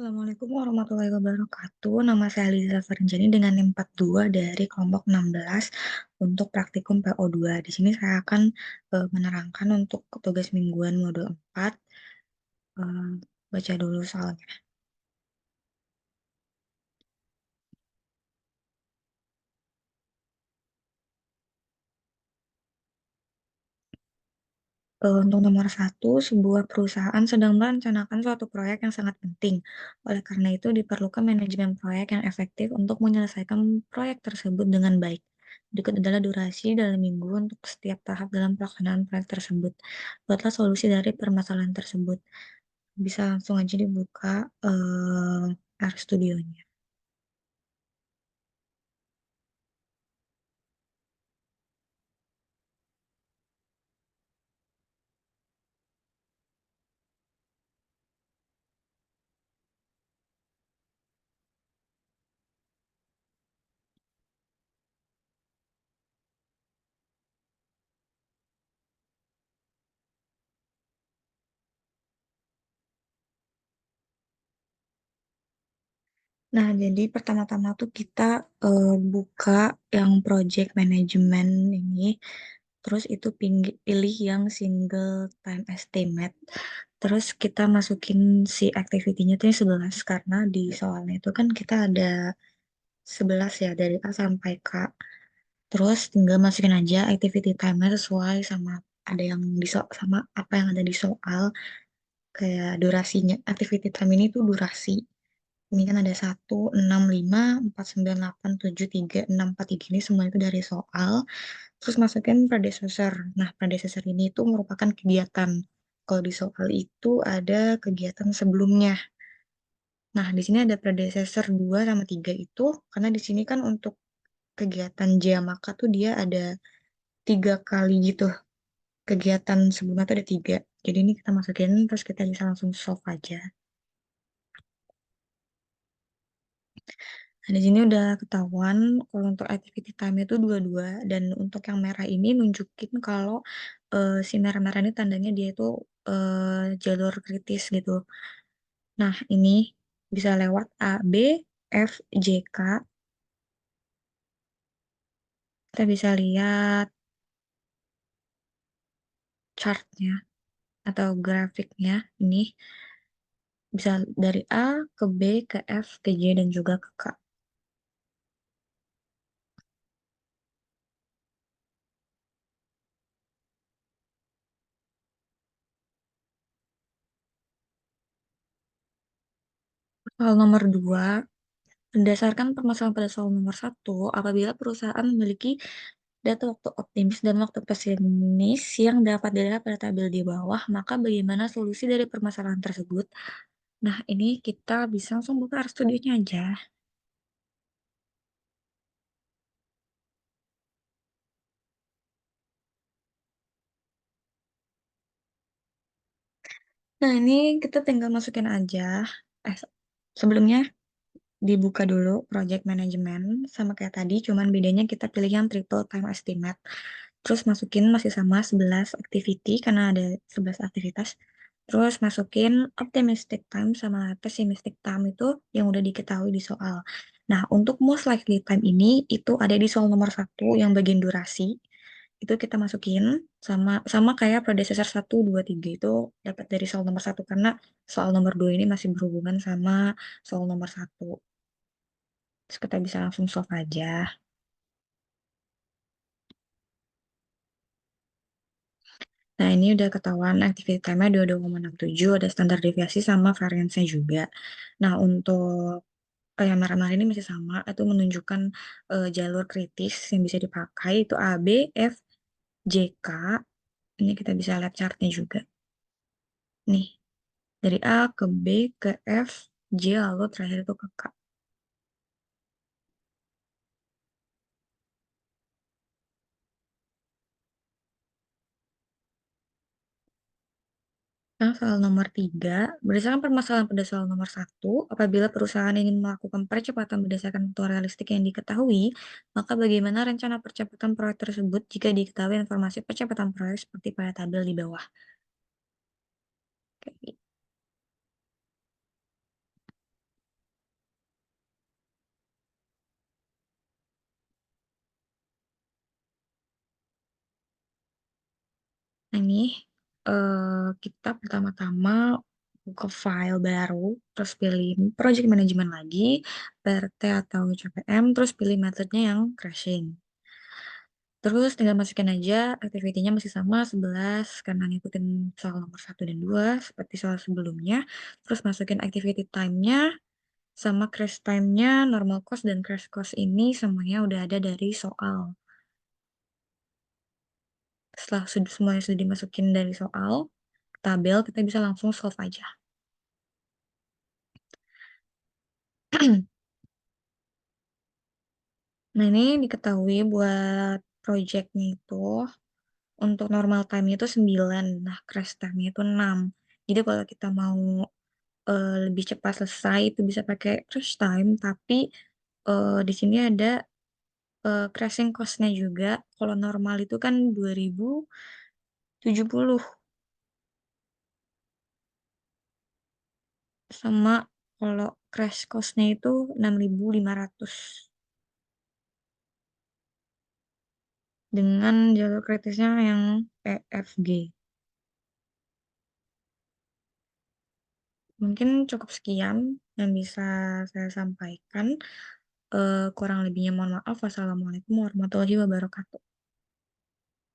Assalamualaikum warahmatullahi wabarakatuh. Nama saya Liza Farinjani dengan NIM 42 dari kelompok 16 untuk praktikum PO2. Di sini saya akan menerangkan untuk tugas mingguan modul 4. Eh, Baca dulu soalnya. Untuk nomor satu, sebuah perusahaan sedang merencanakan suatu proyek yang sangat penting. Oleh karena itu, diperlukan manajemen proyek yang efektif untuk menyelesaikan proyek tersebut dengan baik. Berikut adalah durasi dalam minggu untuk setiap tahap dalam pelaksanaan proyek tersebut. Buatlah solusi dari permasalahan tersebut. Bisa langsung aja dibuka RStudionya. Nah, jadi pertama-tama tuh kita buka yang project management ini. Terus itu pilih yang single time estimate. Terus kita masukin si activity-nya tuh yang 11 karena di soalnya itu kan kita ada 11 ya dari A sampai K. Terus tinggal masukin aja activity time-nya sesuai sama ada yang sama apa yang ada di soal. Kayak durasinya, activity time ini tuh durasi. Ini kan ada 1, 6, 5, 4, 9, 8, 7, 3, 6, 4, 3 ini semua itu dari soal. Terus masukin predecessor. Nah, predecessor ini itu merupakan kegiatan. Kalau di soal itu ada kegiatan sebelumnya. Nah, di sini ada predecessor 2 sama 3 itu, karena di sini kan untuk kegiatan Jamaka tuh dia ada 3 kali gitu. Kegiatan sebelumnya tuh ada 3. Jadi ini kita masukin, terus kita bisa langsung solve aja. Nah, di sini udah ketahuan kalau untuk activity time itu dua-dua dan untuk yang merah ini nunjukin kalau si merah-merah ini tandanya dia itu jalur kritis gitu. Nah, ini bisa lewat A, B, F, J, K. Kita bisa lihat chartnya atau grafiknya ini bisa dari A ke B ke F ke J dan juga ke K. Soal nomor 2, berdasarkan permasalahan pada soal nomor 1, apabila perusahaan memiliki data waktu optimis dan waktu pesimis yang dapat dilihat pada tabel di bawah, maka bagaimana solusi dari permasalahan tersebut? Nah, ini kita bisa langsung buka RStudionya aja. Nah, ini kita tinggal masukin aja. Eh, Sebelumnya dibuka dulu project management sama kayak tadi, cuman bedanya kita pilih yang triple time estimate. Terus masukin masih sama 11 activity karena ada 11 aktivitas. Terus masukin optimistic time sama pessimistic time itu yang udah diketahui di soal. Nah, untuk most likely time ini itu ada di soal nomor 1 yang bagian durasi. Itu kita masukin sama sama kayak predecessor 1, 2, 3 itu dapat dari soal nomor 1 karena soal nomor 2 ini masih berhubungan sama soal nomor 1. Terus kita bisa langsung solve aja. Nah, ini udah ketahuan activity time-nya 22,67, ada standar deviasi sama variansnya juga. Nah, untuk yang merah-merah ini masih sama, itu menunjukkan jalur kritis yang bisa dipakai, itu A, B, F, J, K. Ini kita bisa lihat chartnya juga. Nih, dari A ke B ke F, J, lalu terakhir itu ke K. Nah, soal nomor 3, berdasarkan permasalahan pada soal nomor 1, apabila perusahaan ingin melakukan percepatan berdasarkan faktor realistik yang diketahui, maka bagaimana rencana percepatan proyek tersebut jika diketahui informasi percepatan proyek seperti pada tabel di bawah. Oke. Nah ini, kita pertama-tama buka file baru, terus pilih project management lagi, PRT atau CPM, terus pilih metodenya yang crashing. Terus tinggal masukin aja activity-nya masih sama 11 karena ngikutin soal nomor 1 dan 2 seperti soal sebelumnya. Terus masukin activity time-nya sama crash time-nya, normal cost dan crash cost ini semuanya udah ada dari soal. Setelah semuanya sudah dimasukin dari soal, tabel kita bisa langsung solve aja. Nah ini diketahui buat project-nya itu untuk normal time itu 9, nah crash time-nya itu 6. Jadi kalau kita mau lebih cepat selesai itu bisa pakai crash time, tapi, di sini ada, crashing cost-nya juga. Kalau normal itu kan 2.070 sama kalau crash cost-nya itu 6.500 dengan jalur kritisnya yang EFG. Mungkin cukup sekian yang bisa saya sampaikan, kurang lebihnya mohon maaf. Wassalamualaikum warahmatullahi wabarakatuh.